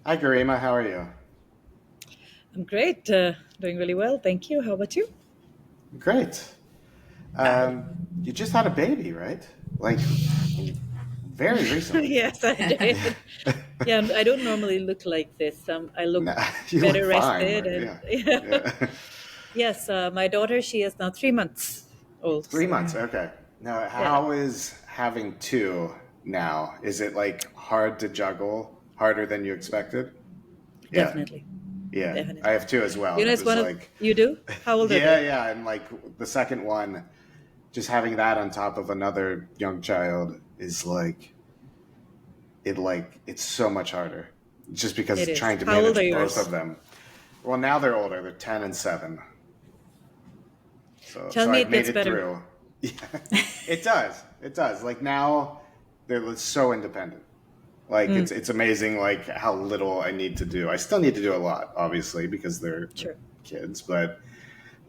Hi, Garima. How are you? I'm great. Doing really well. Thank you. How about you? Great. You just had a baby, right? Like very recently. Yes, I did. Yeah, I don't normally look like this. I look No, you look better fine. rested, Like, and yeah, yeah. yeah. Yes, my daughter, she is now 3 months old. 3 months. So Okay. Now, yeah, how is having two now? Is it like hard to juggle? Harder than you expected? Yeah, definitely, yeah. I definitely. have two as well, and it It's was one of like, you do. How old are yeah, they? yeah. And like the second one, just having that on top of another young child is it's so much harder just It because is. trying to How old are manage both yours? of them. Well, now they're older. They're 10 and 7. So Tell so me I've it made gets it better. through. Yeah. It does. It does. Like now they're so independent. Like Mm, it's amazing like how little I need to do. I still need to do a lot obviously because they're sure. kids, but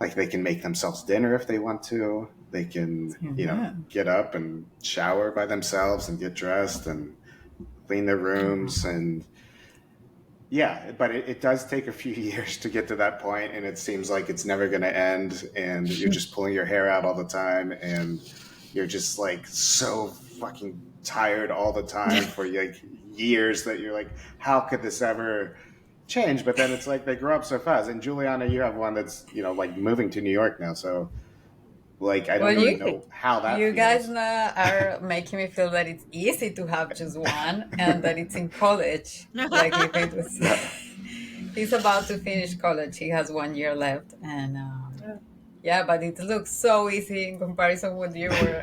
like they can make themselves dinner if they want to. They can, Yeah. get up and shower by themselves and get dressed and clean their rooms and yeah, but it does take a few years to get to that point, and it seems like it's never going to end. And you're just pulling your hair out all the time, and you're just like so fucking tired all the time for like years that you're like, how could this ever change? But then it's like they grow up so fast. And Juliana, you have one that's like moving to New York now, so like I Well, don't Oh, even really? know how that you guys feels. are making me feel that it's easy to have just one and that it's in college. Like if it was, he's about to finish college. He has 1 year left, and yeah, but it looks so easy in comparison with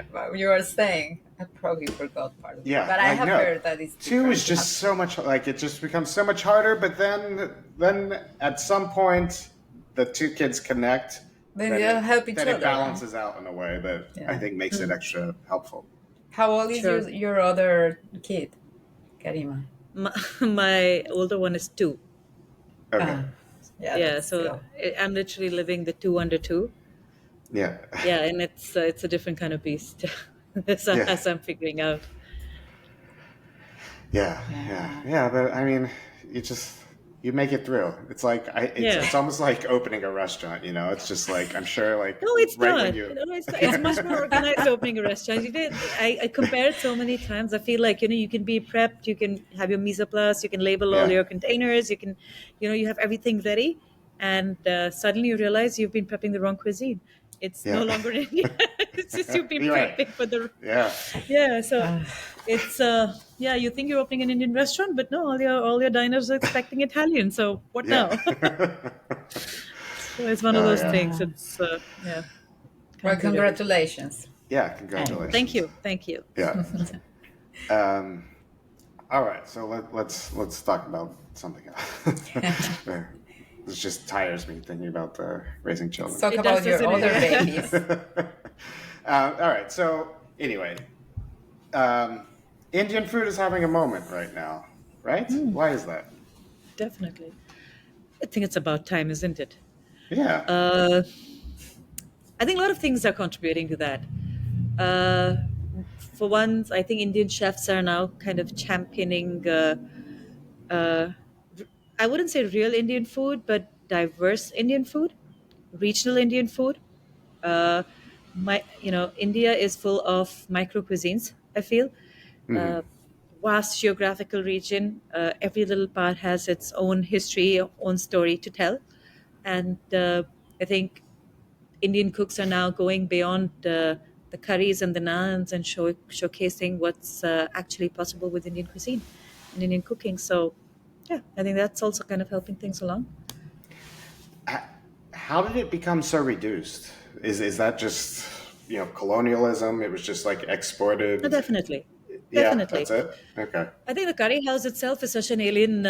what you were saying. I probably forgot part of it, Yeah, but I like have no. heard that it's Two different is to have just so two. much like it just becomes so much harder, but then at some point the two kids connect Then that they help each it other, right? balances out in a way that I Yeah. think makes it Mm, extra helpful. How old is sure. your other kid, Karima? My older one is 2. Okay. Ah, yeah, Yeah, that's so still. I'm literally living the two under two. Yeah. Yeah, and it's a different kind of beast, Yeah. as I'm figuring out. Yeah, yeah, Yeah. yeah. But I mean, you just you make it through. It's like Yeah. it's almost like opening a restaurant. It's just like I'm sure like No, it's right when not. you. It's much more organized opening a restaurant. I compare it so many times. I feel like you can be prepped, you can have your mise en place, you can label all Yeah, your containers, you can, you have everything ready, and suddenly you realize you've been prepping the wrong cuisine. It's no yeah. longer India. It's just you've been You're right. prepping for the Yeah, yeah. So Ah, it's yeah. You think you're opening an Indian restaurant, but no, all your diners are expecting Italian. So what yeah. now? So it's one of Oh those yeah, things. ah. It's yeah. Well, Can't beat it. congratulations. yeah. Anyway. Thank Congratulations. you. Thank you. Yeah. Um, all right. So let's talk about something else. This just tires me thinking about raising Let's children. talk It does, about your doesn't it? other Yeah. babies. All right. So anyway, um, Indian food is having a moment right now, right? Why is that? Definitely. I think it's about time, isn't it? Yeah. Uh, I think a lot of things are contributing to that. Uh, for one, I think Indian chefs are now kind of championing. Uh, I wouldn't say real Indian food, but diverse Indian food, regional Indian food. Uh, India is full of micro cuisines. I feel uh, Hmm. vast geographical region. Every little part has its own history, own story to tell, and I think Indian cooks are now going beyond the curries and the naans and showcasing what's actually possible with Indian cuisine and Indian cooking. So, yeah, I think that's also kind of helping things along. How did it become so reduced? Is that just colonialism? It was just like exported. Definitely, Yeah, definitely. that's it. Okay. I think the curry house itself is such an alien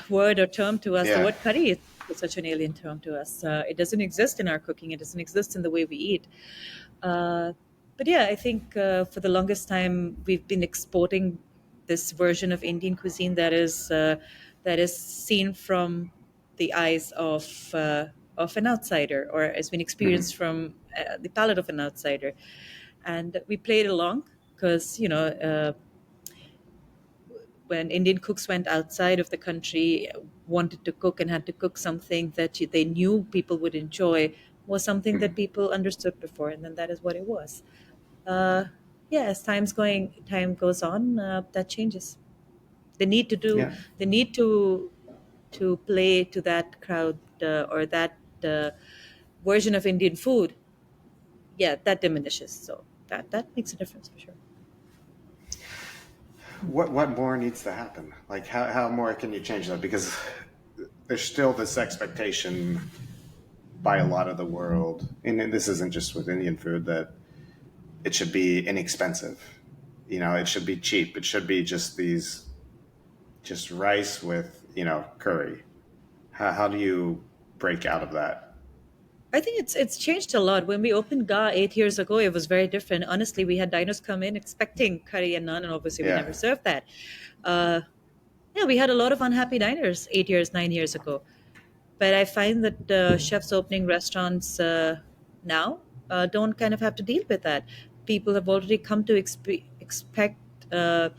word or term to us. The Yeah. word curry is such an alien term to us. It doesn't exist in our cooking. It doesn't exist in the way we eat. Uh, but yeah, I think for the longest time we've been exporting this version of Indian cuisine that is seen from the eyes of an outsider, or has been Hmm. experienced from the palate of an outsider, and we played along because when Indian cooks went outside of the country, wanted to cook and had to cook something that they knew people would enjoy, was something that people understood before, and then that is what it was. Uh, yeah, as time goes on, that changes. The need to do, Yeah. the need to play to that crowd, or that version of Indian food, yeah, that diminishes. So that makes a difference for sure. What more needs to happen? Like how more can you change that? Because there's still this expectation by a lot of the world, and this isn't just with Indian food, that it should be inexpensive. It should be cheap. It should be just rice with curry. How do you break out of that? I think it's changed a lot. When we opened Ga 8 years ago, it was very different. Honestly, we had diners come in expecting curry and naan, and obviously we Yeah. never served that. Uh, yeah, we had a lot of unhappy diners 8 years, 9 years ago. But I find that chefs opening restaurants now don't kind of have to deal with that. People have already come to expect a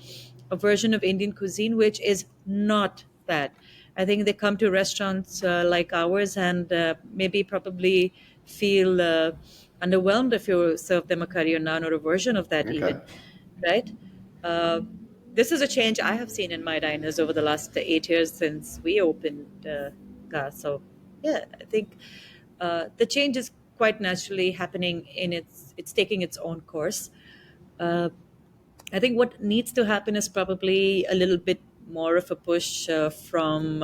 version of Indian cuisine which is not that. I think they come to restaurants like ours and maybe probably feel underwhelmed if you serve them a curry or naan or a version of that Okay. even, right? Uh, this is a change I have seen in my diners over the last 8 years since we opened Ga. So, yeah, I think the change is quite naturally happening it's taking its own course. Uh, I think what needs to happen is probably a little bit more of a push from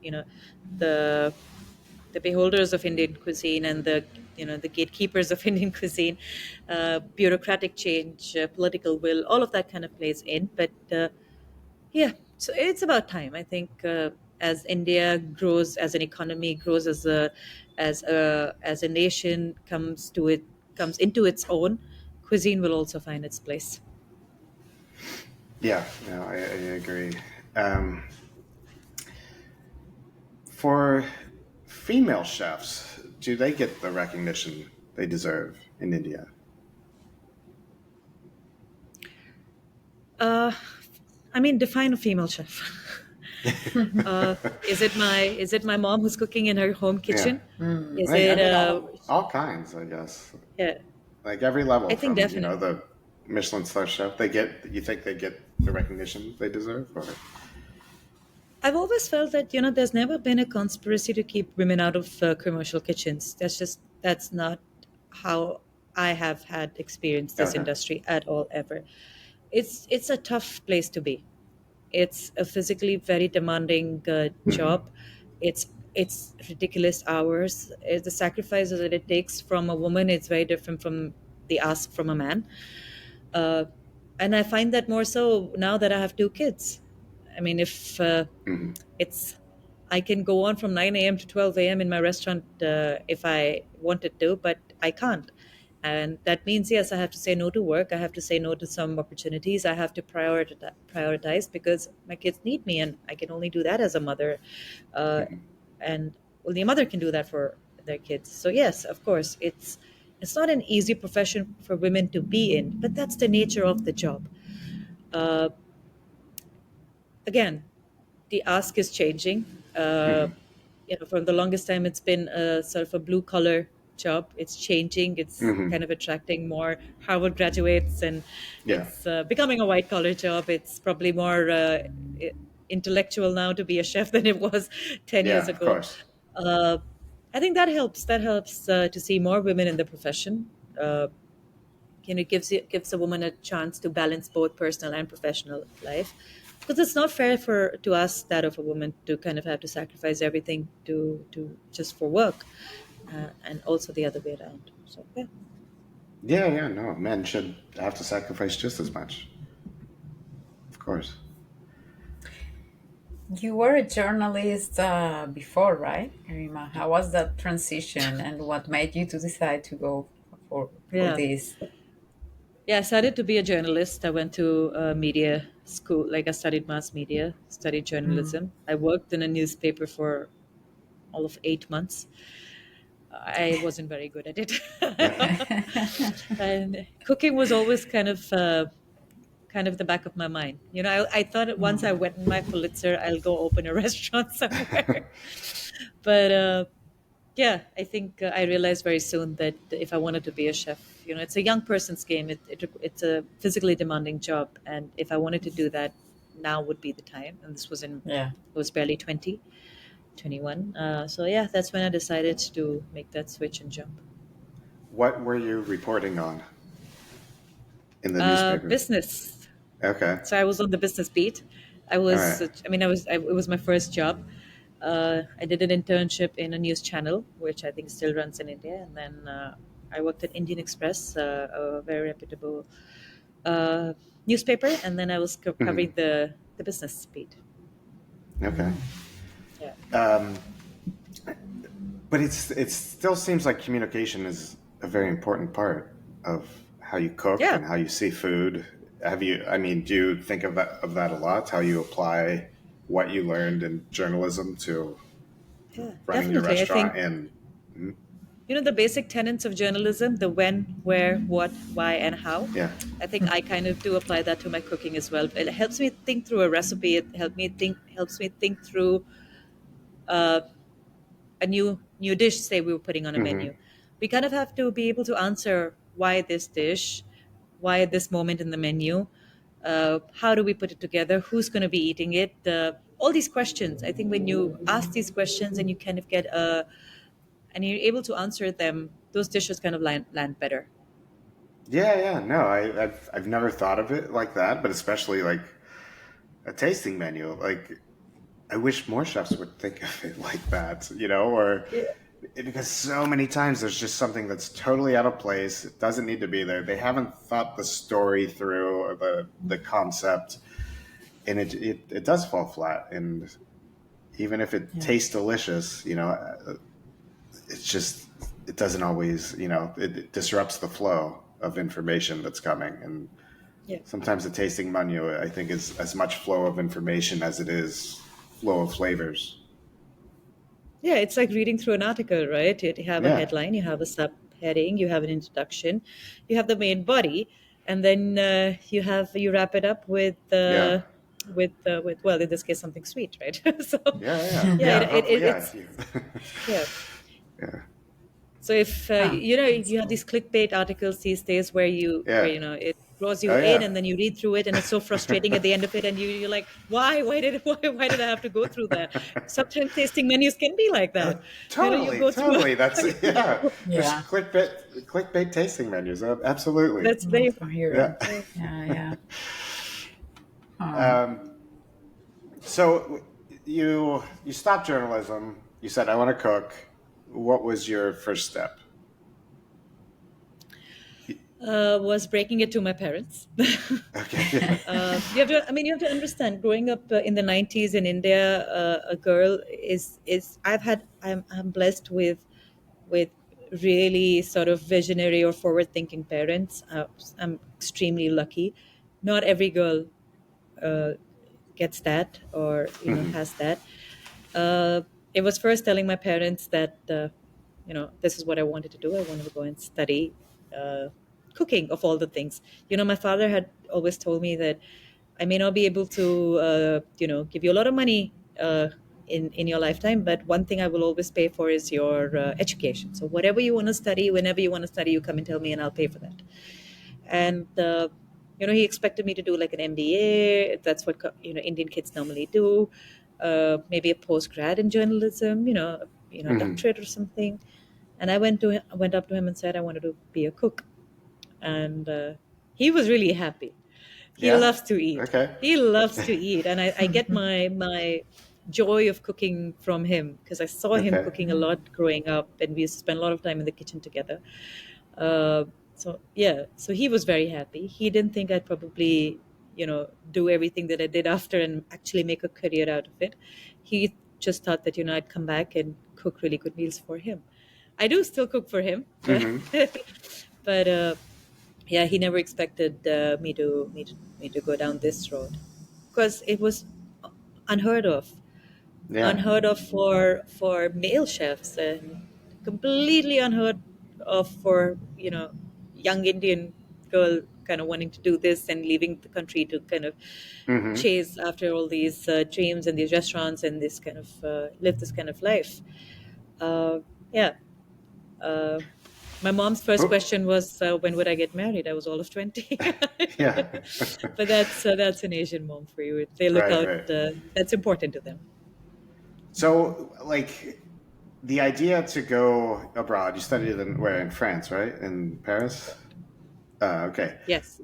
you know the the beholders of Indian cuisine and the gatekeepers of Indian cuisine, bureaucratic change, political will, all of that kind of plays in. But yeah, so it's about time. I think as India grows, as an economy grows, as a nation comes into its own, cuisine will also find its place. Yeah. No, I agree. Um, for female chefs, do they get the recognition they deserve in India? Uh, I mean, define a female chef. Is it my mom who's cooking in her home Yeah. kitchen? Is I it mean, all kinds, I guess. yeah, Like every level I think from definitely. the Michelin star chef. You think they get the recognition they deserve? Or? I've always felt that there's never been a conspiracy to keep women out of commercial kitchens. That's not how I have had experienced this Okay. industry at all ever. It's a tough place to be. It's a physically very demanding job. It's ridiculous hours. The sacrifices that it takes from a woman is very different from the ask from a man. Uh, and I find that more so now that I have two kids. I mean, if Hmm. it's I can go on from 9 a.m. to 12 a.m. in my restaurant if I wanted to, but I can't. And that means, yes, I have to say no to work. I have to say no to some opportunities. I have to prioritize because my kids need me, and I can only do that as a mother. Uh, Hmm. and only a mother can do that for their kids. So yes, of course, it's not an easy profession for women to be in, but that's the nature of the job. Uh, Again, the ask is changing. Uh, Hmm. from the longest time, it's been a sort of a blue collar job. It's changing. It's Hmm. kind of attracting more Harvard graduates, and Yeah. it's becoming a white collar job. It's probably more intellectual now to be a chef than it was 10 years Yeah. Of ago. course. Uh, I think that helps. That helps to see more women in the profession. Uh, it gives a woman a chance to balance both personal and professional life, because it's not fair for to ask that of a woman to kind of have to sacrifice everything to just for work, and also the other way around. So yeah. Yeah. Yeah. No, men should have to sacrifice just as much. Of course. You were a journalist before, right, Garima? How was that transition, and what made you to decide to go for Yeah. this? Yeah, I started to be a journalist. I went to media school. Like I studied mass media, studied Mm. journalism. I worked in a newspaper for all of 8 months. I wasn't very good at it. Yeah. And cooking was always kind of the back of my mind. I thought once I win my Pulitzer, I'll go open a restaurant somewhere. But yeah, I think I realized very soon that if I wanted to be a chef, it's a young person's game. It's a physically demanding job, and if I wanted to do that, now would be the time. And this was Yeah. I was barely 20, 21. So yeah, that's when I decided to make that switch and jump. What were you reporting on in the newspaper? Business. Okay. So I was on the business beat. All right. It was my first job. I did an internship in a news channel, which I think still runs in India. And then I worked at Indian Express, a very reputable newspaper. And then I was covering the business beat. Okay. Yeah. But it still seems like communication is a very important part of how you cook Yeah. and how you see food. Do you think of that a lot? How you apply what you learned in journalism to Yeah, running your definitely. I restaurant? think, And the basic tenets of journalism, the when, where, what, why, and how. yeah, I think I kind of do apply that to my cooking as well. It helps me think through a recipe. It helps me think through a new dish, say we were putting on a hmm menu. We kind of have to be able to answer why this dish, why at this moment in the menu, how do we put it together, who's going to be eating it, all these questions. I think when you ask these questions and you kind of and you're able to answer them, those dishes kind of land better. yeah. No, I've never thought of it like that, but especially like a tasting menu. Like I wish more chefs would think of it like that, or Yeah. because so many times there's just something that's totally out of place. It doesn't need to be there. They haven't thought the story through or the concept, and it does fall flat. And even if it Yeah. tastes delicious, it's just it doesn't always, it disrupts the flow of information that's coming. And Yeah. sometimes the tasting menu, I think, is as much flow of information as it is flow of flavors. Yeah, it's like reading through an article, right? You have a Yeah, headline, you have a subheading, you have an introduction, you have the main body, and then you wrap it up yeah, with well, in this case, something sweet, right? So yeah, yeah. Hopefully, yeah. it's yeah. Yeah, So if Ah, that's you have cool. these clickbait articles these days where yeah. it draws you Oh, in yeah. and then you read through it and it's so frustrating at the end of it and you're like, why did I have to go through that? Sometimes tasting menus can be like that. You Totally, go through totally. That's yeah. There's Yeah. clickbait tasting menus. Absolutely. that's very For hearing. Yeah. Yeah, yeah. Um, so you stopped journalism. You said I want to cook. What was your first step? was breaking it to my parents. Okay. You have to understand. Growing up in the '90s in India, a girl is I'm blessed with really sort of visionary or forward thinking parents. I'm extremely lucky. Not every girl uh, gets that or hmm has that. Uh, it was first telling my parents that this is what I wanted to do. I wanted to go and study uh, cooking of all the things. My father had always told me that I may not be able to give you a lot of money in your lifetime, but one thing I will always pay for is your education. So whatever you want to study, whenever you want to study, you come and tell me, and I'll pay for that. And he expected me to do like an MBA. That's what Indian kids normally do. Maybe a post grad in journalism. hmm Doctorate or something. And I went up to him and said I wanted to be a cook, and he was really happy. He Yeah. loves to eat. Okay. He loves to eat, and I get my joy of cooking from him because I saw him Okay. cooking a lot growing up, and we used to spend a lot of time in the kitchen together. So yeah, so he was very happy. He didn't think I'd probably do everything that I did after and actually make a career out of it. He just thought that I'd come back and cook really good meals for him. I do still cook for him, but hmm but yeah, he never expected me to go down this road because it was unheard of, Yeah. for male chefs and completely unheard of for young Indian girl kind of wanting to do this and leaving the country to kind of Mm-hmm. chase after all these dreams and these restaurants and this kind of live this kind of life. Uh, yeah. Uh, my mom's first Oh, question was, when would I get married? I was all of 20. yeah. But that's an Asian mom for you. They look Right, out. right. That's important to them. So, like, the idea to go abroad, you studied in where? In France, right? In Paris? Okay. Yes.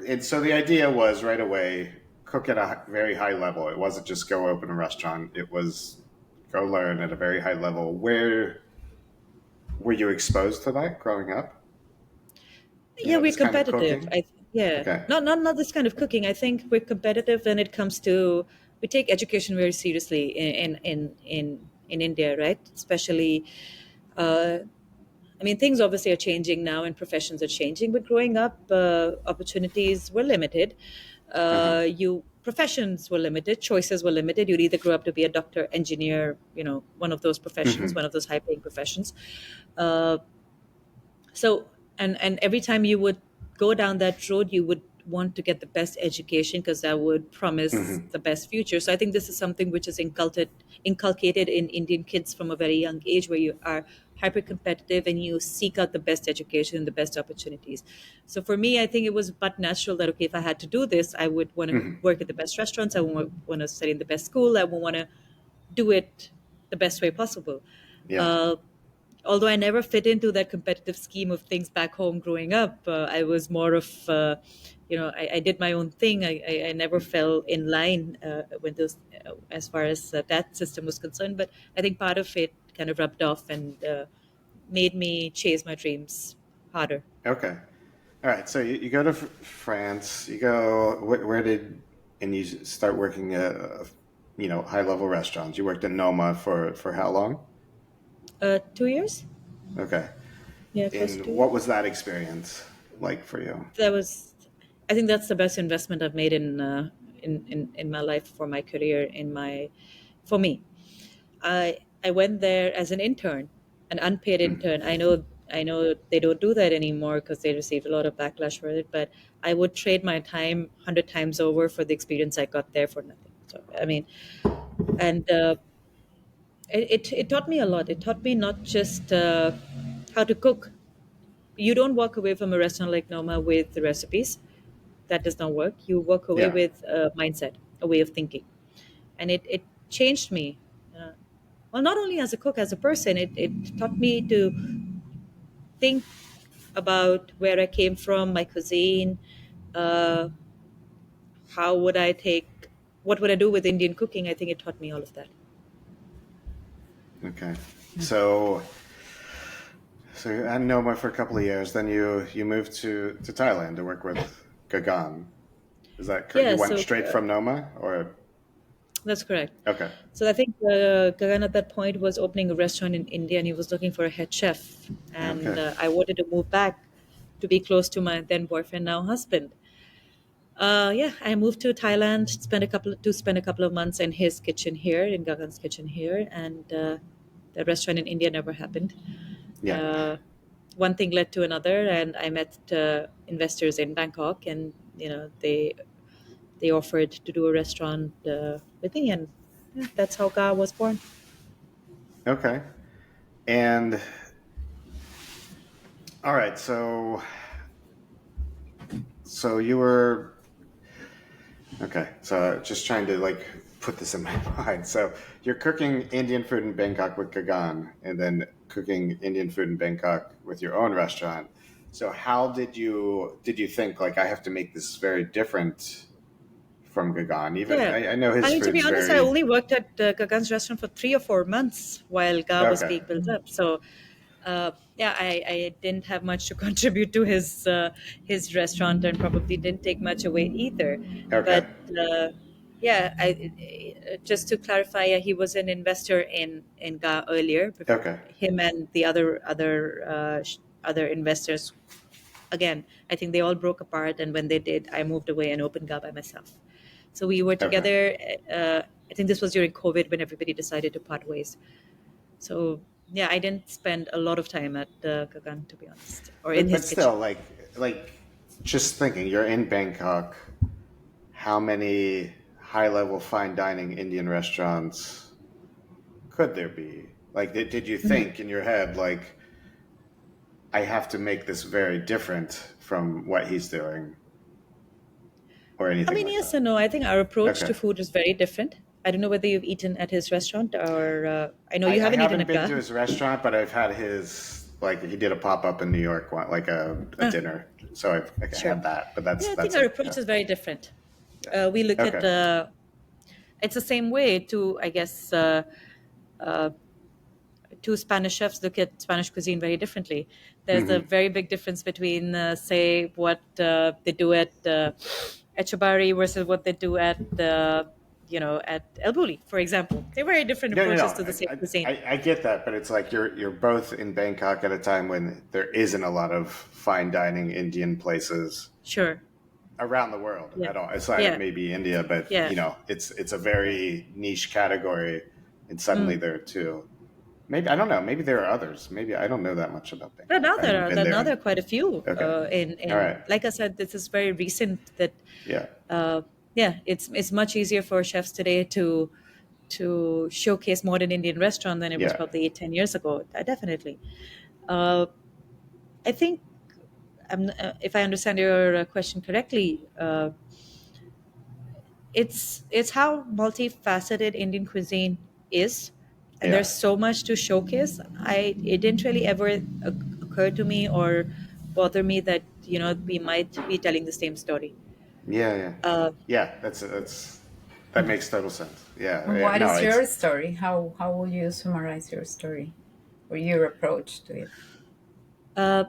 And so the idea was right away cook at a very high level. It wasn't just go open a restaurant. It was go learn at a very high level. Where were you exposed to that growing up? You Yeah, know, we're this kind of competitive. cooking? Yeah, Okay. not this kind of cooking. I think we're competitive when it comes to we take education very seriously in India, right? Especially, uh, I mean, things obviously are changing now, and professions are changing. But growing up, opportunities were limited. Uh-huh. You professions were limited, choices were limited. You'd either grow up to be a doctor, engineer, one of those professions, Hmm. one of those high-paying professions. Uh, so and every time you would go down that road, you would want to get the best education because that would promise Hmm. the best future. So I think this is something which is inculcated in Indian kids from a very young age, where you are hyper competitive and you seek out the best education and the best opportunities. So for me, I think it was but natural that, okay, if I had to do this, I would want to Hmm. work at the best restaurants, I would want to study in the best school, I would want to do it the best way possible. Yeah. uh, Although I never fit into that competitive scheme of things back home growing up, I was more of, I did my own thing. I never fell in line when those, as far as that system was concerned. But I think part of it kind of rubbed off and made me chase my dreams harder. Okay. All right. So you go to France. You go. Where did and you start working at high level restaurants? You worked in Noma for how long? 2 years? Okay. Yeah, close to And 2 years. what was that experience like for you? That was, I think that's the best investment I've made in my life, for my career, for me. I went there as an intern, an unpaid Mhm. intern. I know they don't do that anymore because they received a lot of backlash for it. But I would trade my time 100 times over for the experience I got there for nothing. So I mean, and it taught me a lot. It taught me not just how to cook. You don't walk away from a restaurant like Noma with the recipes. That does not work. You walk away Yeah. with a mindset, a way of thinking, and it changed me. Uh, well, not only as a cook, as a person, it taught me to think about where I came from, my cuisine. Uh, how would I take? What would I do with Indian cooking? I think it taught me all of that. Okay. So you had Noma for a couple of years. Then you moved to Thailand to work with Gagan. Is that correct? Yeah, You went so straight from Noma, or that's correct. okay? So I think Gagan at that point was opening a restaurant in India, and he was looking for a head chef. And Okay. I wanted to move back to be close to my then boyfriend, now husband. Yeah, I moved to Thailand, spend a couple of months in his kitchen here, in Gagan's kitchen here, and the restaurant in India never happened. Yeah. Uh, One thing led to another, and I met investors in Bangkok, and they offered to do a restaurant with me, and yeah, that's how Ga was born. Okay. And all right. So you were okay. So just trying to like put this in my mind. So you're cooking Indian food in Bangkok with Gagan, and then cooking Indian food in Bangkok with your own restaurant. So how did you think like I have to make this very different from Gagan? Even Yeah. I know I his mean, to be food's honest, I very only worked at Gagan's restaurant for 3 or 4 months while Ga was okay. being built up. So, yeah, I didn't have much to contribute to his restaurant, and probably didn't take much away either. Okay. But yeah, just to clarify, yeah, he was an investor in Ga earlier. Okay. Him and the other investors. Again, I think they all broke apart, and when they did, I moved away and opened Ga by myself. So we were Okay. together. I think this was during COVID when everybody decided to part ways. So yeah, I didn't spend a lot of time at Kagan, to be honest, or in his But kitchen. still like just thinking, you're in Bangkok. How many high-level fine dining Indian restaurants could there be? Like, did you Mhm. think in your head, like, I have to make this very different from what he's doing, or I anything mean, like yes that? and no. I think our approach Okay. to food is very different. I don't know whether you've eaten at his restaurant or I know you I haven't eaten haven't at been Ga. to his restaurant, but I've had his, like, he did a pop up in New York, like a Ah, dinner. So I've sure. had that, but Yeah, I think that's our it. approach Yeah. is very different. Yeah. We look at Okay. it's the same way to, I guess, two Spanish chefs look at Spanish cuisine very differently. There's a Hmm. very big difference between, say, what they do at Echebari versus what they do at, at El Bulli, for example. They're very different No, no, no. approaches to the same cuisine. I get that, but it's like you're both in Bangkok at a time when there isn't a lot of fine dining Indian places Sure. around the world Yeah. at all. It's like Yeah. maybe India, but Yeah. it's a very niche category, and suddenly Mm. there are two. Maybe I don't know. Maybe there are others. Maybe I don't know that much about But Bangkok. I haven't been now there there. are quite a few. Okay. All In right. like I said, this is very recent. That Yeah. uh, yeah, it's much easier for chefs today to showcase modern Indian restaurant than it was Yeah. probably 8, 10 years ago. Definitely. Uh, I think if I understand your question correctly, it's how multifaceted Indian cuisine is, and Yeah. there's so much to showcase. It didn't really ever occur to me or bother me that we might be telling the same story. Yeah. Yeah. Uh, Yeah. That makes total sense. Yeah. And Yeah. what No, is it's your story? How will you summarize your story or your approach to it? uh,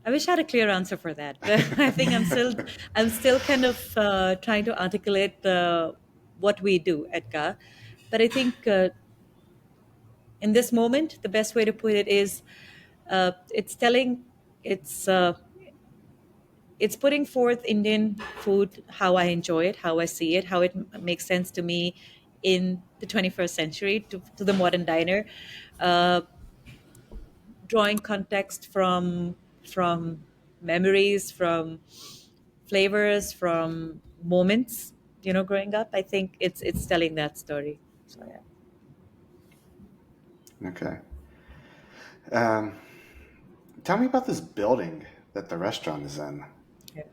I wish I had a clear answer for that, but I think I'm still kind of trying to articulate what we do at Ga. But I think in this moment, the best way to put it is it's telling it's uh, it's putting forth Indian food how I enjoy it, how I see it, how it makes sense to me in the 21st century to the modern diner, uh, drawing context from memories, from flavors, from moments. Growing up, I think it's telling that story. So yeah. okay. Um, Tell me about this building that the restaurant is in. Yeah.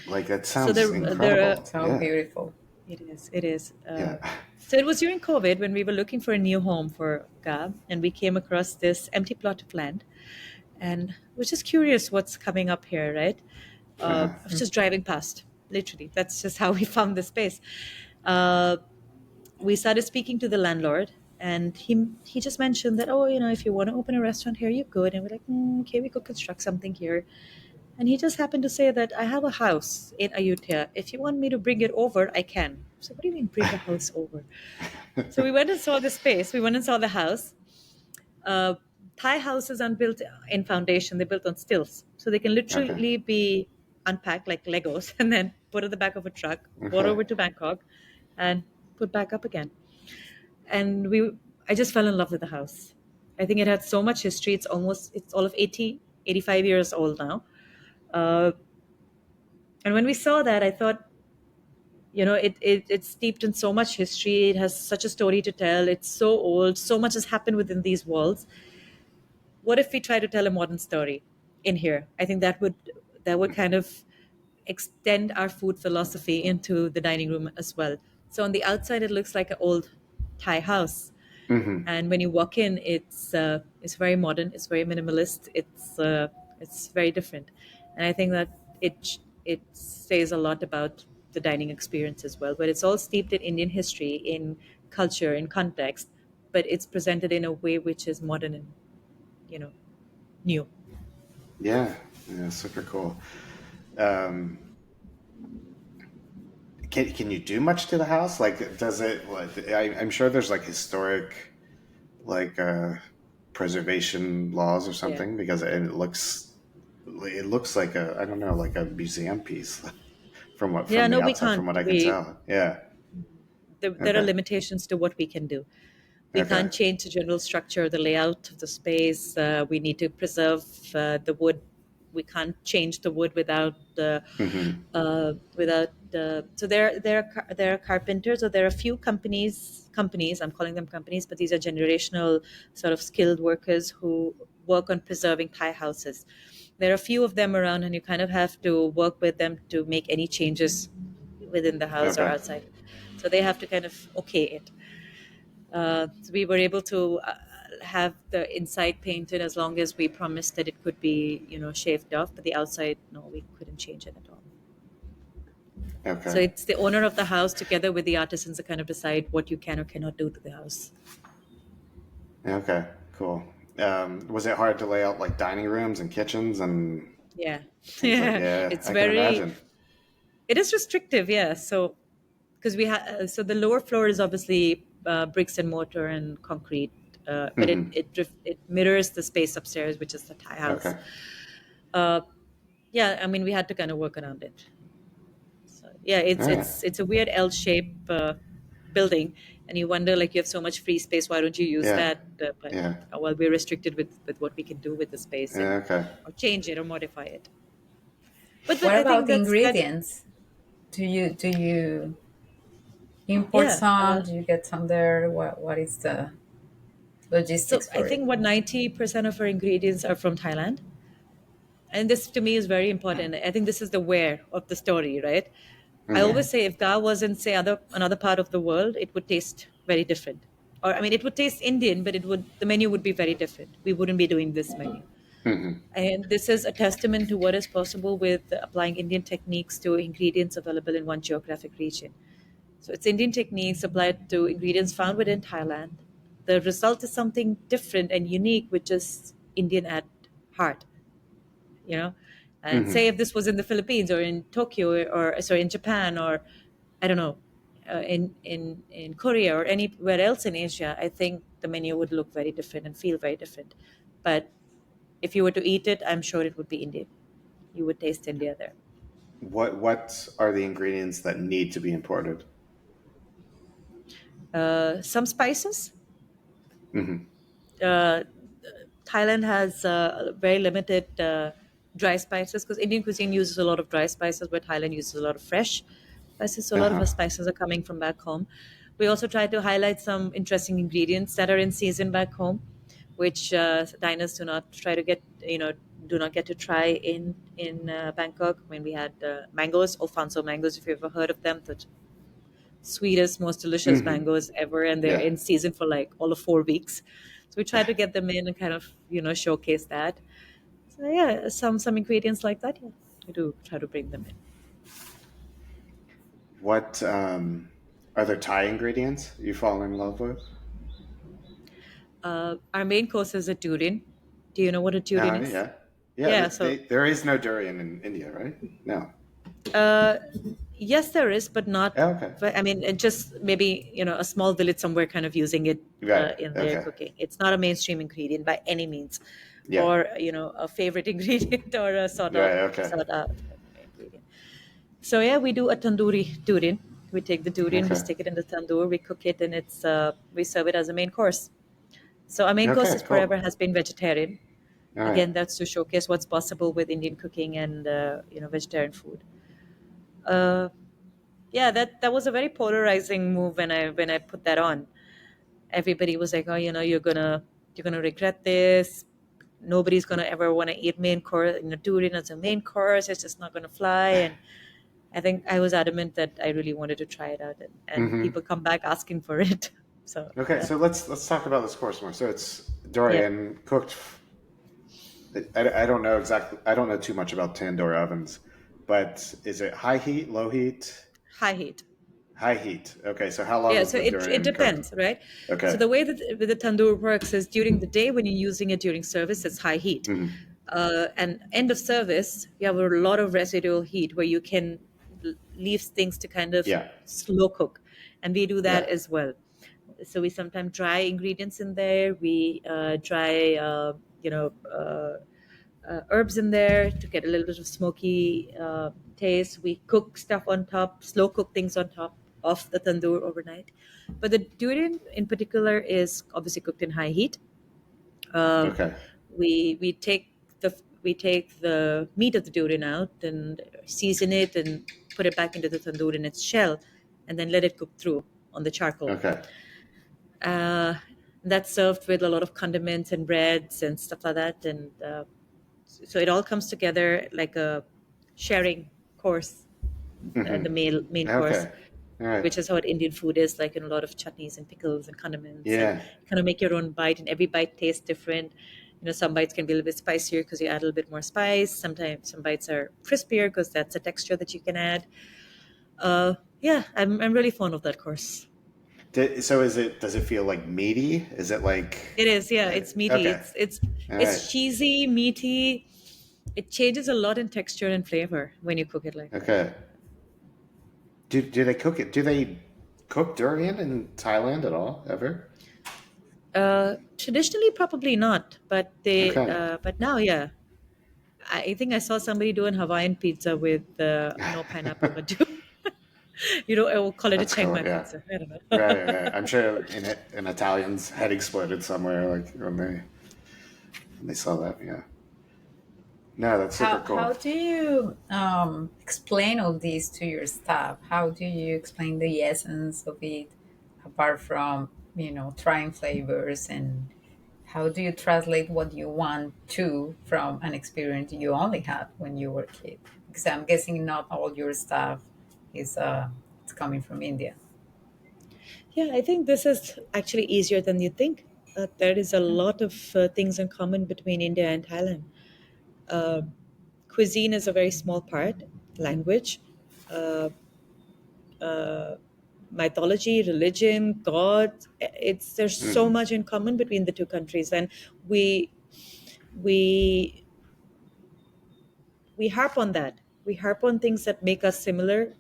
Like that So sounds incredible. So Yeah. beautiful. it is. It is. Yeah. So it was during COVID when we were looking for a new home for Gab, and we came across this empty plot of land, and was just curious what's coming up here, right? Uh-huh. I was just driving past, literally. That's just how we found the space. Uh, we started speaking to the landlord, and he just mentioned that, oh, if you want to open a restaurant here, you could. And we're like, okay, we could construct something here. And he just happened to say that I have a house in Ayutthaya. If you want me to bring it over, I can. So what do you mean bring a house over? So we went and saw the space. We went and saw the house. Uh, Thai houses aren't built in foundation; they're built on stilts, so they can Okay. literally be unpacked like Legos and then put at the back of a truck, brought Okay. over to Bangkok, and put back up again. And I just fell in love with the house. I think it had so much history. It's all of 85 years old now. Uh, and when we saw that, I thought, it's steeped in so much history. It has such a story to tell. It's so old. So much has happened within these walls. What if we try to tell a modern story in here? I think that would kind of extend our food philosophy into the dining room as well. So on the outside, it looks like an old Thai house, Hmm. and when you walk in, it's very modern. It's very minimalist. It's very different, and I think that it says a lot about the dining experience as well. But it's all steeped in Indian history, in culture, in context, but it's presented in a way which is modern and you know new. Yeah. Yeah. Super cool. Um, can you do much to the house? Like, does it? Like, I'm sure there's like historic, like preservation laws or Yeah. something because it looks like a, I don't know, like a museum piece Yeah, from no, the we outside can't. from what I can tell. Yeah. There are Okay. limitations to what we can do. We Okay. can't change the general structure, the layout of the space. We need to preserve the wood we can't change the wood without the Hmm. without the. So there are carpenters, or there are a few companies. I'm calling them companies, but these are generational sort of skilled workers who work on preserving Thai houses. There are a few of them around, and you kind of have to work with them to make any changes within the house or Okay. outside. So they have to kind of okay it. So we were able to have the inside painted as long as we promised that it could be, shaved off. But the outside, no, we couldn't change it at all. So Okay. it's the owner of the house together with the artisans that kind of decide what you can or cannot do to the house. Okay. Cool. Was it hard to lay out like dining rooms and kitchens and Yeah, things like? yeah. Yeah, It's I can very. imagine. It is restrictive, yeah. So because so the lower floor is obviously bricks and mortar and concrete, but it, Hmm. it it mirrors the space upstairs, which is the Thai house. Okay. Uh, yeah, I mean, we had to kind of work around it. So yeah, it's All right. it's it's a weird L shape building, and you wonder like you have so much free space, why don't you use Yeah. that? But Yeah. well, we're restricted with what we can do with the space, and Yeah. Okay. or change it or modify it. But What I think about that's ingredients? Do you import yeah. some? Do you get some there? What is the So logistics I for it? think what 90% of our ingredients are from Thailand. And this to me is very important. I think this is the where of the story, right? I Hmm. Yeah. always say if Ga was in say another part of the world, it would taste very different. Or I mean, it would taste Indian, but the menu would be very different. We wouldn't be doing this menu. Hmm. And this is a testament to what is possible with applying Indian techniques to ingredients available in one geographic region. So it's Indian techniques applied to ingredients found within Thailand. The result is something different and unique, which is Indian at heart, you know. And say Hmm. if this was in the Philippines or in Tokyo or sorry in Japan or I don't know in Korea or anywhere else in Asia, I think the menu would look very different and feel very different. But if you were to eat it, I'm sure it would be Indian. You would taste India there. What are the ingredients that need to be imported? Some spices. Hmm. Uh, Thailand has very limited dry spices because Indian cuisine uses a lot of dry spices, but Thailand uses a lot of fresh spices. So a lot of Uh-huh. our spices are coming from back home. We also try to highlight some interesting ingredients that are in season back home, which diners do not try to get, do not get to try in Bangkok. When we had mangoes, Alfonso mangoes, if you've ever heard of them, the sweetest, most delicious Hmm. mangoes ever, and they're Yeah. in season for like all of 4 weeks. So we try to get them in and kind of showcase that. So yeah, some ingredients like that. Yeah, we do try to bring them in. What are there Thai ingredients you fall in love with? Our main course is a durian. Do you know what a durian is? Yeah. Yeah. Yeah. So There is no durian in India, right? No. uh, yes, there is, but not. Oh, okay. I mean, it just maybe a small village somewhere kind of using it Right. in their Okay. cooking. It's not a mainstream ingredient by any means, Yeah. or a favorite ingredient or a Right. Okay. sort of ingredient. So yeah, we do a tandoori durian. We take the durian, we Okay. stick it in the tandoor, we cook it, and we serve it as a main course. So our main course Okay. is Cool. forever has been vegetarian. All right. Again, that's to showcase what's possible with Indian cooking and vegetarian food. Uh, yeah, that was a very polarizing move when I put that on. Everybody was like, "Oh, you're gonna regret this. Nobody's gonna ever want to eat main course. Durian as a main course. It's just not gonna fly." And I think I was adamant that I really wanted to try it out, and Hmm. people come back asking for it. So Okay. yeah, So let's talk about this course more. So it's yeah, durian cooked. I don't know exactly. I don't know too much about tandoor ovens, but is it high heat, low heat? high heat. High heat. Okay. So how long Yeah, is so the it durian cooked? depends, right? So Okay. the way that the tandoor works is during the day when you're using it during service, it's high heat. Hmm. And end of service, you have a lot of residual heat where you can leave things to kind of Yeah. slow cook, and we do that Yeah. as well. So we sometimes dry ingredients in there. We dry, herbs in there to get a little bit of smoky taste. We cook stuff on top, slow cook things on top of the tandoor overnight. But the durian in particular is obviously cooked in high heat. Uh, Okay. we take the we take the meat of the durian out and season it and put it back into the tandoor in its shell, and then let it cook through on the charcoal. Okay. Uh, that's served with a lot of condiments and breads and stuff like that, and so it all comes together like a sharing course, the main course, Okay. All right. which is what Indian food is like, in a lot of chutneys and pickles and condiments, and Yeah. kind of make your own bite, and every bite tastes different. Some bites can be a little bit spicier because you add a little bit more spice. Sometimes some bites are crispier because that's a texture that you can add. Yeah, I'm really fond of that course. So does it feel like meaty? Is it like, It is, yeah. It's meaty. okay. It's All right. it's cheesy, meaty. It changes a lot in texture and flavor when you cook it like that. Okay. Do they cook it? Do they cook durian in Thailand at all ever? Traditionally, probably not, but Okay. but now, yeah. I think I saw somebody doing Hawaiian pizza with no pineapple, but I will call it a That's Chiang cool. Mai Yeah. pizza. I don't know. Right. I'm sure in Italians head exploded somewhere like when they saw that. Yeah. No, that's super How cool. do you explain all this to your staff? How do you explain the essence of it, apart from trying flavors, and how do you translate what you want to from an experience you only had when you were a kid? Because I'm guessing not all your staff is it's coming from India. Yeah, I think this is actually easier than you think. There is a lot of things in common between India and Thailand. Uh, Cuisine is a very small part. Language, uh, uh, mythology, religion, God. There's so Hmm. much in common between the two countries, and we we we harp on that. We harp on things that make us similar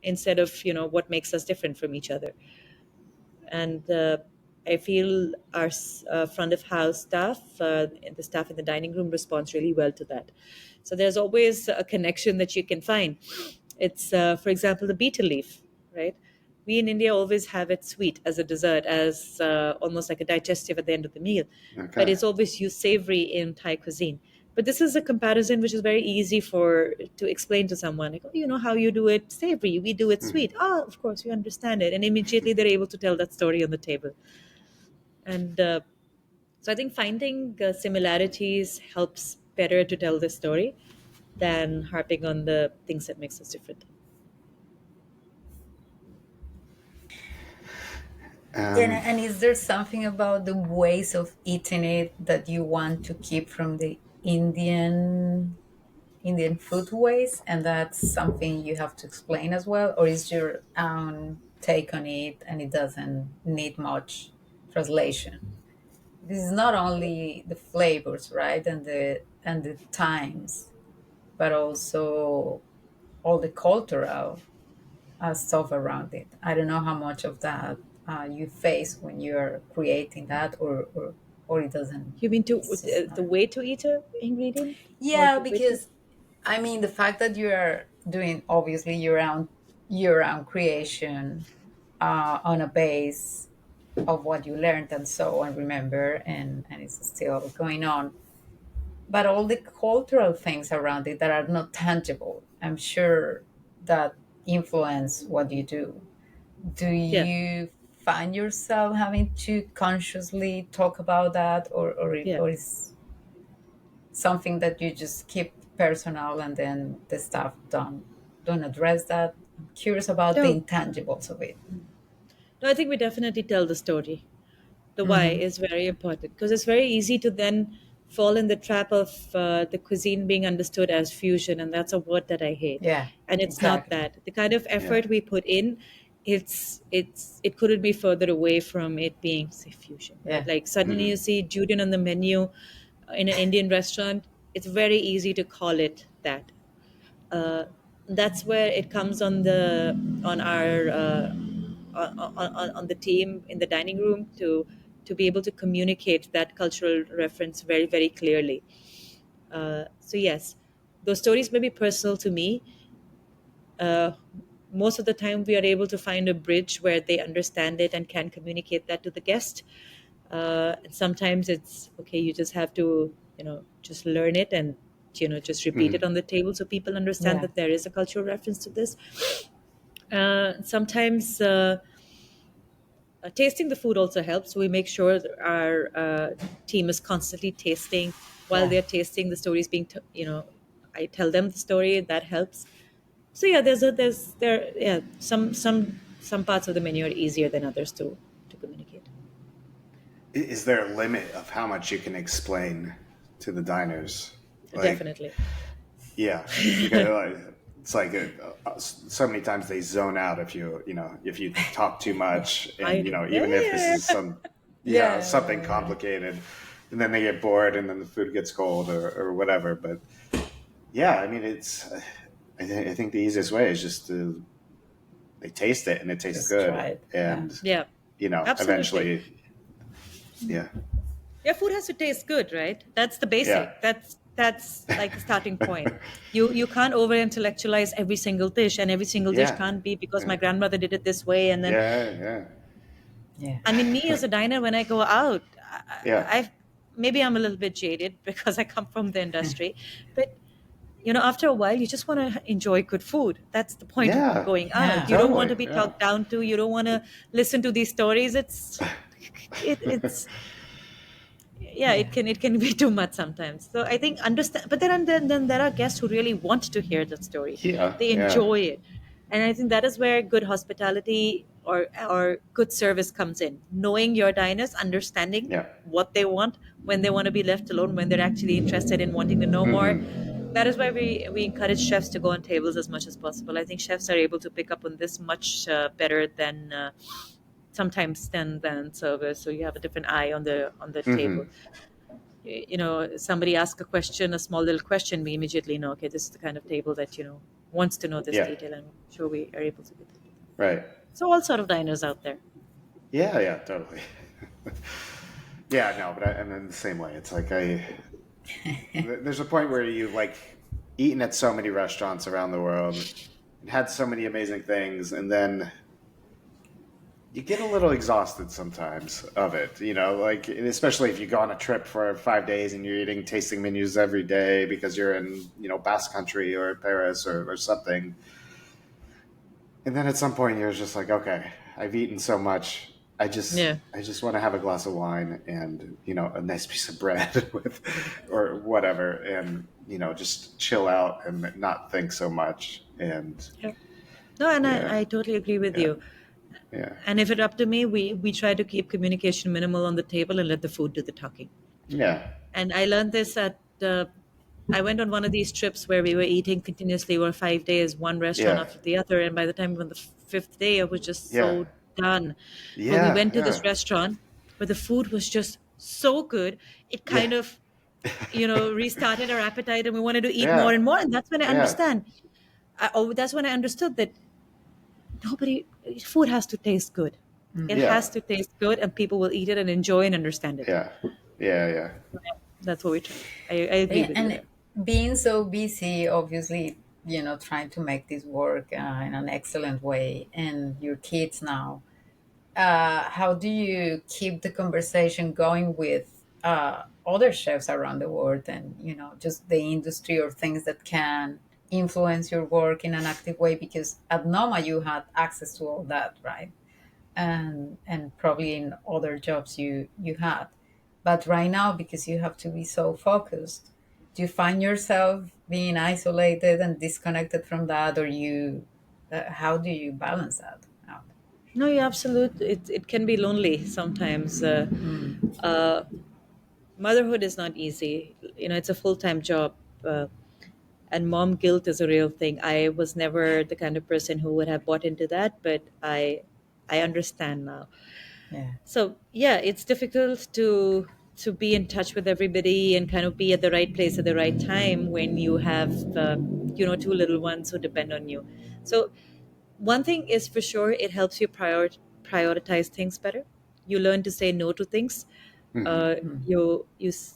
instead of what makes us different from each other. And I feel our front of house staff, the staff in the dining room, responds really well to that. So there's always a connection that you can find. It's, for example, the betel leaf, right? We in India always have it sweet as a dessert, as almost like a digestive at the end of the meal, but Okay. it's always used savory in Thai cuisine. But this is a comparison which is very easy for to explain to someone. Like, oh, you know how you do it savory, we do it Hmm. sweet. Oh, of course, you understand it, and immediately they're able to tell that story on the table. And so I think finding similarities helps better to tell the story than harping on the things that makes us different. Um, And is there something about the ways of eating it that you want to keep from the Indian food ways, and that's something you have to explain as well, or is your own take on it and it doesn't need much translation? This is not only the flavors, right, and the times, but also all the cultural stuff around it. I don't know how much of that you face when you're creating that, or it doesn't. You mean to It's just not. the way to eat a ingredient, or Yeah, the way to? because I mean the fact that you are doing obviously your own creation on a base of what you learned and so and remember, and it's still going on, but all the cultural things around it that are not tangible, I'm sure that influence what you do. Do Yeah, you find yourself having to consciously talk about that, yeah. or is something that you just keep personal and then the staff don't address that? I'm curious about the No, intangibles of it. no. I think we definitely tell the story. The why Hmm. is very important because it's very easy to then fall in the trap of the cuisine being understood as fusion, and that's a word that I hate. Yeah, And it's not exactly. that. The kind of yeah. effort we put in, it couldn't be further away from it being, say, fusion, right? Yeah. Like suddenly you Hmm. see durian on the menu in an Indian restaurant. It's very easy to call it that. uh, that's where it comes on our on the team in the dining room to be able to communicate that cultural reference very, very clearly. So yes, those stories may be personal to me. uh, Most of the time we are able to find a bridge where they understand it and can communicate that to the guest. And sometimes it's okay, you just have to just learn it and just repeat it on the table so people understand Yeah. that there is a cultural reference to this. Sometimes tasting the food also helps. We make sure that our team is constantly tasting. While Yeah. they're tasting, the story is being, I tell them the story. That helps. So yeah, some parts of the menu are easier than others to communicate. Is there a limit of how much you can explain to the diners? Like, Definitely. yeah, because it's like so many times they zone out if you talk too much, I and do. Yeah, even if this yeah, is some something Yeah. complicated, and then they get bored, and then the food gets cold or whatever. But yeah, I mean, I think the easiest way is just to they taste it and it tastes Just try good, it. Yeah. and yeah. Absolutely. eventually, yeah, Yeah, food has to taste good, right? That's the yeah, basic. That's like the starting point. You can't over intellectualize every single dish, and every single dish yeah, can't be because yeah, my grandmother did it this way, and then yeah, Yeah. I mean, me as a diner, when I go out, yeah, I've maybe I'm a little bit jaded because I come from the industry, but after a while, you just want to enjoy good food. That's the point of yeah, going out. Yeah. You don't want totally, to be yeah. talked down to. You don't want to listen to these stories. It's yeah, Yeah. it can be too much sometimes. So I think understand, but then there are guests who really want to hear the story. Yeah, They yeah, enjoy it, and I think that is where good hospitality or good service comes in. Knowing your diners, understanding yeah. what they want, when they want to be left alone, when they're actually interested in wanting to know more. Hmm. That is why we encourage chefs to go on tables as much as possible. I think chefs are able to pick up on this much better than sometimes than servers. So you have a different eye on the table. Hmm. Somebody asks a question, a small little question, we immediately know, okay, this is the kind of table that wants to know this Yeah, detail, and I'm sure we are able to get it. right. So all sort of diners out there. Yeah, yeah, totally. Yeah, no, but I'm in the same way. It's like there's a point where you like eaten at so many restaurants around the world and had so many amazing things, and then you get a little exhausted sometimes of it, like, and especially if you go on a trip for 5 days and you're eating tasting menus every day because you're in, Basque Country or Paris or something. And then at some point you're just like, okay, I've eaten so much. I just Yeah. I just want to have a glass of wine and, a nice piece of bread with or whatever, and, just chill out and not think so much. And Yeah. No, and yeah, I totally agree with yeah, you. yeah, And if it up to me, we try to keep communication minimal on the table and let the food do the talking. yeah, And I learned this I went on one of these trips where we were eating continuously over 5 days, one restaurant yeah, after the other. And by the time on the fifth day, I was just yeah, so done. But we yeah, went to this yeah, restaurant where the food was just so good. It yeah, kind of, restarted our appetite and we wanted to eat more yeah, and more. And that's when I yeah, understand. That's when I understood that nobody, food has to taste good. It Mm. yeah, has to taste good and people will eat it and enjoy and understand it. yeah, yeah, yeah, That's what we try. I agree Yeah, with you and there. being so busy, obviously, trying to make this work in an excellent way, and your kids now, how do you keep the conversation going with other chefs around the world, and just the industry or things that can influence your work in an active way? Because at Noma you had access to all that, right? And probably in other jobs you had, but right now, because you have to be so focused, do you find yourself being isolated and disconnected from that, or how do you balance that out? No, you're absolute. It can be lonely sometimes. Mm. Uh, Motherhood is not easy. It's a full time job, and mom guilt is a real thing. I was never the kind of person who would have bought into that, but I understand now. Yeah. So yeah, it's difficult to be in touch with everybody and kind of be at the right place at the right time when you have two little ones who depend on you. So one thing is for sure, it helps you prioritize things better. You learn to say no to things. hmm,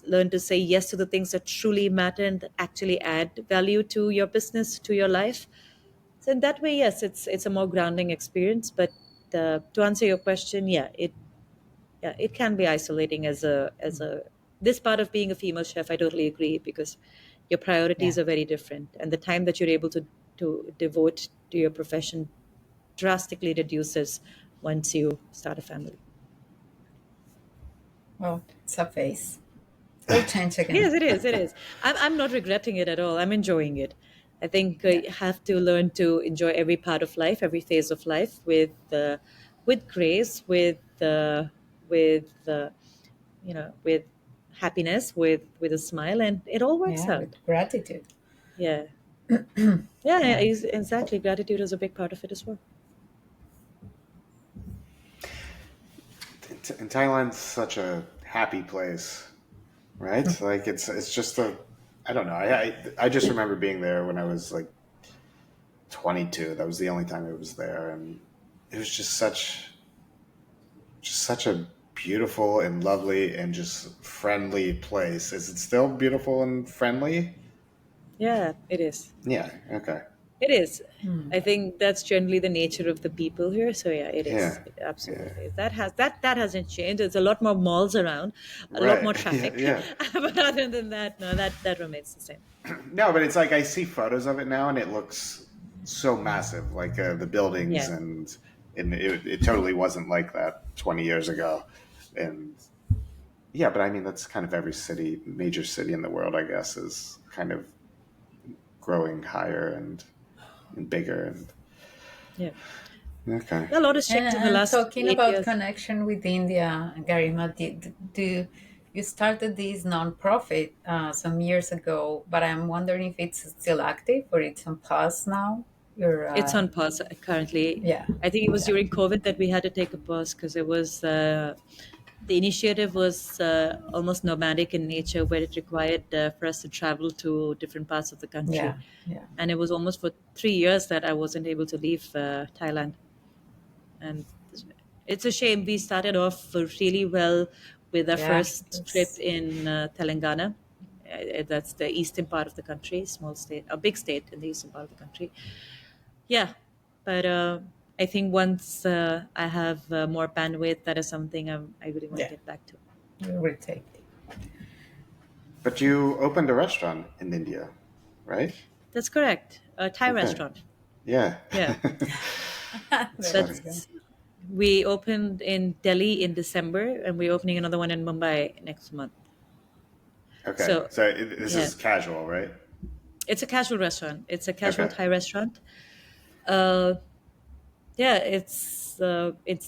Learn to say yes to the things that truly matter and that actually add value to your business, to your life. So in that way, yes, it's a more grounding experience. But to answer your question, it can be isolating as a this part of being a female chef. I totally agree because Your Yeah. priorities are very different, and the time that you're able to devote to your profession drastically reduces once you start a family. Well, it's a phase. It'll change again. Yes, it is. It is. I'm not regretting it at all. I'm enjoying it. I think Yeah. you have to learn to enjoy every part of life, every phase of life, with grace, with with happiness, with a smile, and it all works Yeah, out. with gratitude. Yeah, yeah, Yeah. exactly. Gratitude is a big part of it as well. And Thailand's such a happy place, right? Like it's just a I don't know. I just remember being there when I was like 22. That was the only time it was there, and it was just such a beautiful and lovely and just friendly place. Is it still beautiful and friendly? Yeah, it is. Yeah. Okay. It is. Hmm. I think that's generally the nature of the people here. So yeah, it is. Yeah. It Yeah. absolutely is. That hasn't changed. There's a lot more malls around, a lot Right. more Yeah. traffic. Yeah. But other than that, no, that remains the same. No, but it's like I see photos of it now, and it looks so massive, like the buildings, Yeah. and it totally wasn't like that 20 years ago, and yeah, but I mean that's kind of every city, major city in the world, I guess, is kind of growing higher and bigger, and Yeah. okay. A lot has changed in the And last talking eight about years. connection with India, Garima, do you started this nonprofit some years ago, but I'm wondering if it's still active or it's on pause now. Your It's on pause currently. Yeah, I think it was yeah, during COVID that we had to take a pause because it was the initiative was almost nomadic in nature, where it required for us to travel to different parts of the country, yeah, yeah. and it was almost for 3 years that I wasn't able to leave Thailand, and it's a shame. We started off really well with our Yeah, first trip that's in Telangana. That's the eastern part of the country, small state, a big state in the eastern part of the country. Yeah, but I think once I have more bandwidth, that is something I really want to yeah. get back to. You retake. But you opened a restaurant in India, right? That's correct. A Thai Okay. restaurant. Yeah. Yeah, That's There funny. you go. that's we opened in Delhi in December, and we're opening another one in Mumbai next month. Okay. So So this yeah, is casual, right? it's a casual restaurant. It's a casual Okay. Thai restaurant. Uh, yeah, it's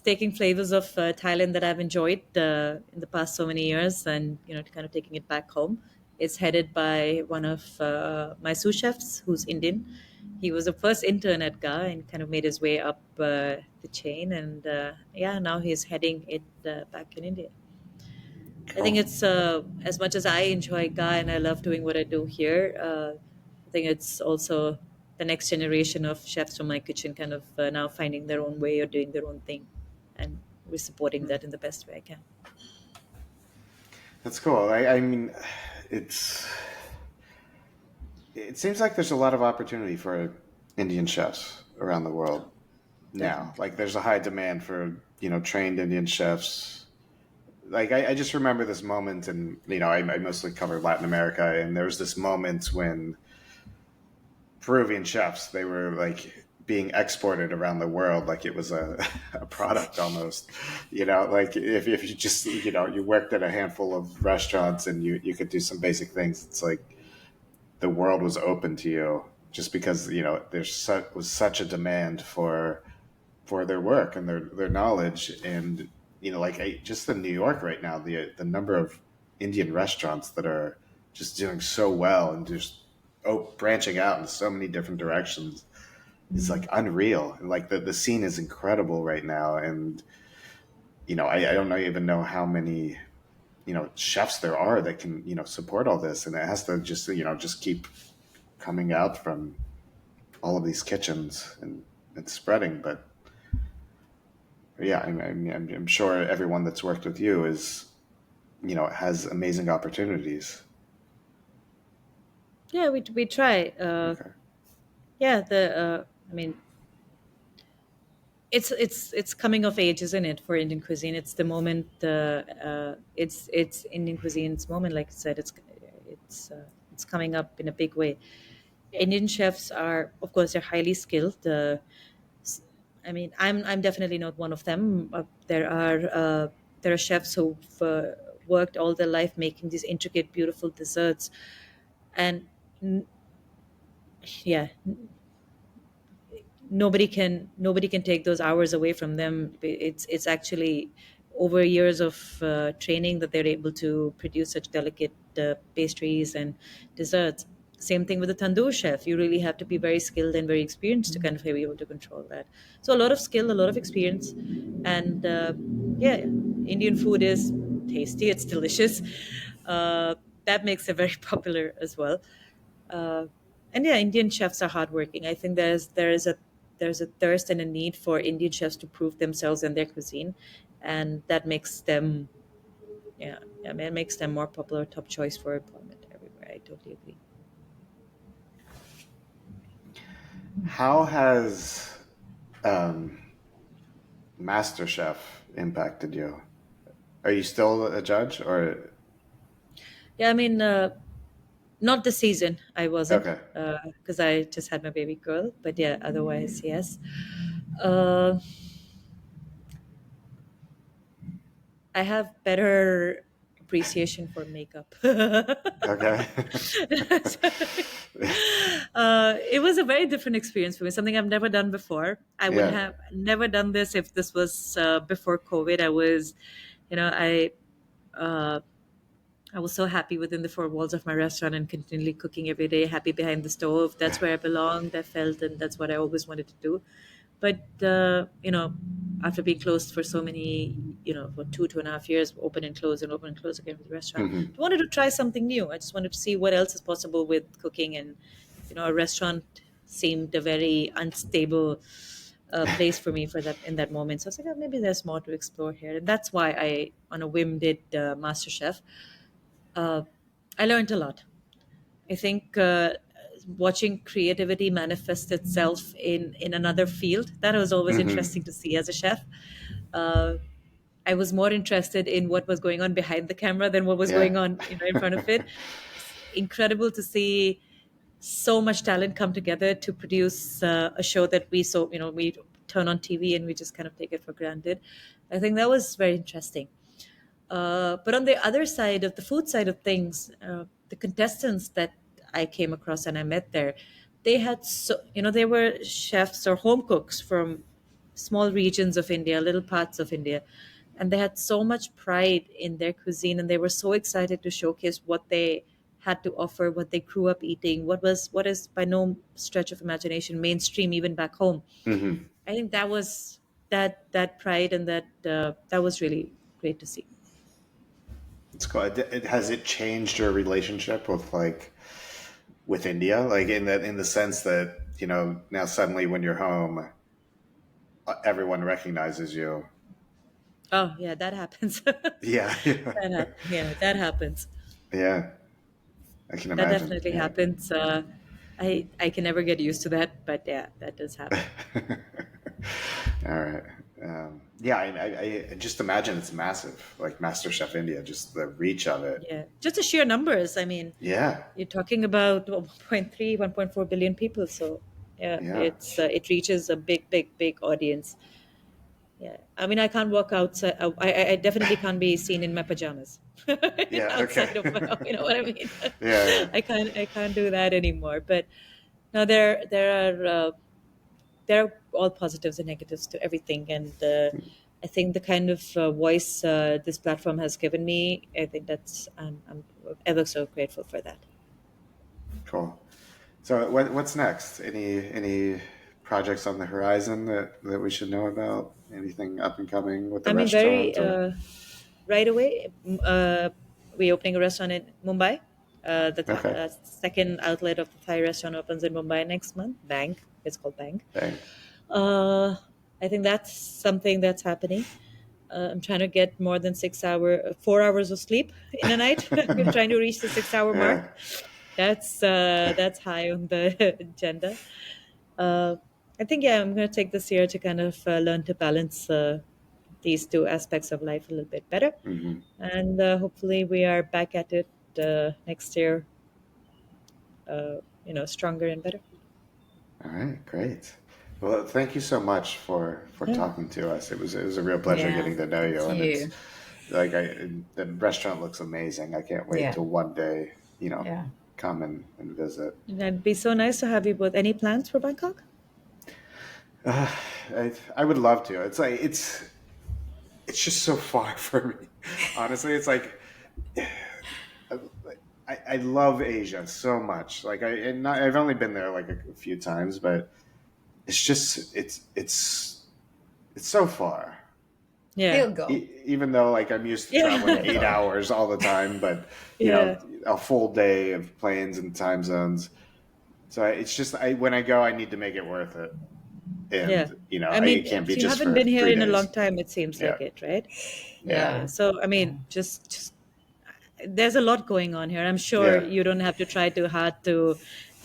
taking flavors of Thailand that I've enjoyed in the past so many years, and kind of taking it back home. It's headed by one of my sous chefs, who's Indian. He was the first intern at GA and kind of made his way up the chain, and yeah, now he's heading it back in India. I think Cool. it's as much as I enjoy GA and I love doing what I do here. I think it's also the next generation of chefs from my kitchen kind of now finding their own way or doing their own thing, and we're supporting that in the best way I can. That's cool. I mean, it's it seems like there's a lot of opportunity for Indian chefs around the world now. Definitely. Like there's a high demand for, trained Indian chefs. Like I just remember this moment, and I mostly covered Latin America, and there was this moment when Peruvian chefs, they were like being exported around the world like it was a product almost. Like if you just you worked at a handful of restaurants and you could do some basic things, it's like the world was open to you just because was such a demand for their work and their knowledge. And like just in New York right now, the number of Indian restaurants that are just doing so well and just branching out in so many different directions is like unreal. And like the scene is incredible right now. And I don't even know how many chefs there are that can support all this, and it has to just just keep coming out from all of these kitchens and spreading. But yeah, I'm sure everyone that's worked with you is has amazing opportunities. Yeah, we try. Okay. Yeah, the I mean, it's coming of age, isn't it, for Indian cuisine? It's the moment. It's Indian cuisine's moment. Like I said, it's it's coming up in a big way. Indian chefs are, of course, they're highly skilled. I mean, I'm definitely not one of them. There are chefs who've worked all their life making these intricate, beautiful desserts, and n- yeah, nobody can take those hours away from them. It's actually over years of training that they're able to produce such delicate pastries and desserts. Same thing with the tandoor chef. You really have to be very skilled and very experienced to kind of be able to control that. So a lot of skill, a lot of experience, and yeah, Indian food is tasty. It's delicious. Uh, that makes it very popular as well. uh, and yeah, Indian chefs are hardworking. I think there's a thirst and a need for Indian chefs to prove themselves and their cuisine, and that makes them, yeah, I mean, it makes them more popular, top choice for employment everywhere. I totally agree. How has um, MasterChef impacted you? Are you still a judge or Yeah, I mean, not this season. I wasn't, okay? because I just had my baby girl. But yeah, otherwise, yes. Uh, I have better appreciation for makeup. Okay. It was a very different experience for me, something I've never done before. I would Yeah. have never done this if this was before COVID. You know, uh, I was so happy within the four walls of my restaurant and continually cooking every day, happy behind the stove. That's where I belonged, I felt, and that's what I always wanted to do. But, after being closed for so many, for 2.5 years, open and close and open and close again with the restaurant, Hmm. I wanted to try something new. I just wanted to see what else is possible with cooking. And, a restaurant seemed a very unstable place for me for that in that moment. So I was like, oh, maybe there's more to explore here. And that's why I, on a whim, did MasterChef. uh, I learned a lot. I think watching creativity manifest itself in another field, that was always Hmm. interesting to see as a chef. Uh, I was more interested in what was going on behind the camera than what was Yeah. going on, in front of it. It's incredible to see so much talent come together to produce a show that we turn on TV and we just kind of take it for granted. I think that was very interesting. But on the other side of the food side of things, the contestants that I came across and I met there, they had they were chefs or home cooks from small regions of India, little parts of India, and they had so much pride in their cuisine, and they were so excited to showcase what they had to offer, what they grew up eating, what is by no stretch of imagination mainstream even back home. Hmm. I think that pride and that was really great to see. It's cool. Has it changed your relationship with with India? Like in the sense that, now suddenly when you're home, everyone recognizes you. Oh yeah, that happens. Yeah. Yeah, that happens. Yeah. I can That imagine. definitely Yeah. happens. I can never get used to that, but yeah, that does happen. All right. Yeah, I just imagine it's massive, like MasterChef India, just the reach of it. Yeah, just the sheer numbers. I mean, Yeah, you're talking about 1.3, 1.4 billion people. So yeah, yeah, it reaches a big, big, big audience. Yeah, I mean, I can't walk outside. I definitely can't be seen in my pajamas yeah. outside of Okay. you know what I mean. Yeah, yeah. I can't do that anymore. But no, there are all positives and negatives to everything, and I think the kind of voice this platform has given me, I think I'm ever so grateful for that. Cool. So, what's next? Any projects on the horizon that we should know about? Anything up and coming with the I mean, very restaurant or? right away. We're opening a restaurant in Mumbai. Okay. Second outlet of the Thai restaurant opens in Mumbai next month. Bang, it's called Bang. Bang. Uh, I think that's something that's happening. I'm trying to get more than 4 hours of sleep in a night. I'm trying to reach the 6 hour mark. Yeah. That's high on the agenda. Uh, I think yeah, I'm going to take this year to kind of learn to balance these two aspects of life a little bit better, Hmm. and hopefully we are back at it next year stronger and better. All right, great. Well, thank you so much for Yeah. talking to us. It was a real pleasure Yeah, getting to know you, thank and it's you. like the restaurant looks amazing. I can't wait Yeah, till one day, yeah. come and visit. And it'd be so nice to have you both. Any plans for Bangkok? Uh, I would love to. It's like it's just so far for me. Honestly, it's like I love Asia so much. Like I've only been there like a few times, but it's just it's so far. Yeah. He'll go. Even though like I'm used to traveling Yeah. He'll 8 hours all the time, but Yeah. a full day of planes and time zones. So it's just when I go, I need to make it worth it, Yeah. and I it mean, can't be you just haven't for been here three in a long days. time, it seems Yeah, like it, right? yeah, Yeah. So, I Yeah. mean, just there's a lot going on here. I'm sure yeah. you don't have to try too hard to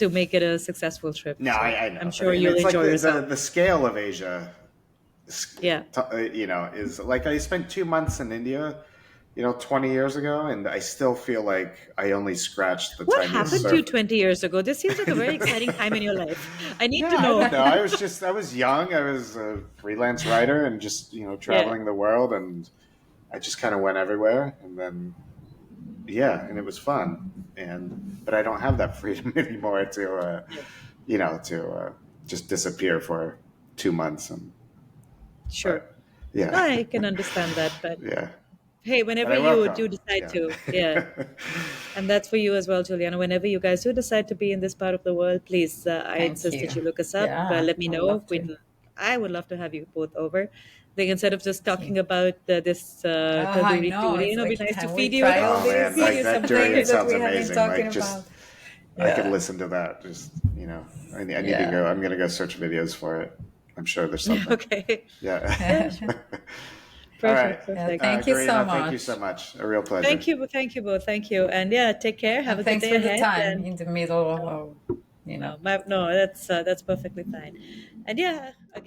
make it a successful trip. No, So I I'm know, but sure you'll it's like enjoy yourself. the scale of Asia, Yeah. is like I spent 2 months in India, 20 years ago, and I still feel like I only scratched the What tiniest happened to you surface. 20 years ago? This seems like a very exciting time in your life. I need Yeah, to I know. don't know. I was young. I was a freelance writer and just, Yeah. traveling the world, and I just kind of went everywhere, and then yeah, and it was fun. But I don't have that freedom anymore Yeah. to just disappear for 2 months, Sure. but No, yeah, I can understand that, but yeah. hey, But whenever I will you do come. decide Yeah. to, yeah, and that's for you as well, Juliana. Whenever you guys do decide to be in this part of the world, please, I Thank insist you. that you look us up. Yeah, Let me I'd know. love to. I would love to have you both over. I think instead of just Thank you. talking about this I tandoori know. turi, It's it'd be like, nice to can we feed you, try all Oh these man, feed like you that some durian things things. that sounds we have been amazing. talking Like just about? I could Yeah, listen to that. Just I need to go. yeah. I'm gonna go search videos for it. I'm sure there's something. Okay. Yeah. Yeah, sure. All right, Perfect. Yeah, Perfect. thank you so Garima, thank you so much. much. A real pleasure. Thank you both. Thank you. And yeah, take care. Have And a good thanks day for the ahead. time And in the middle no, of, you know. no, no, that's perfectly fine. And yeah, again.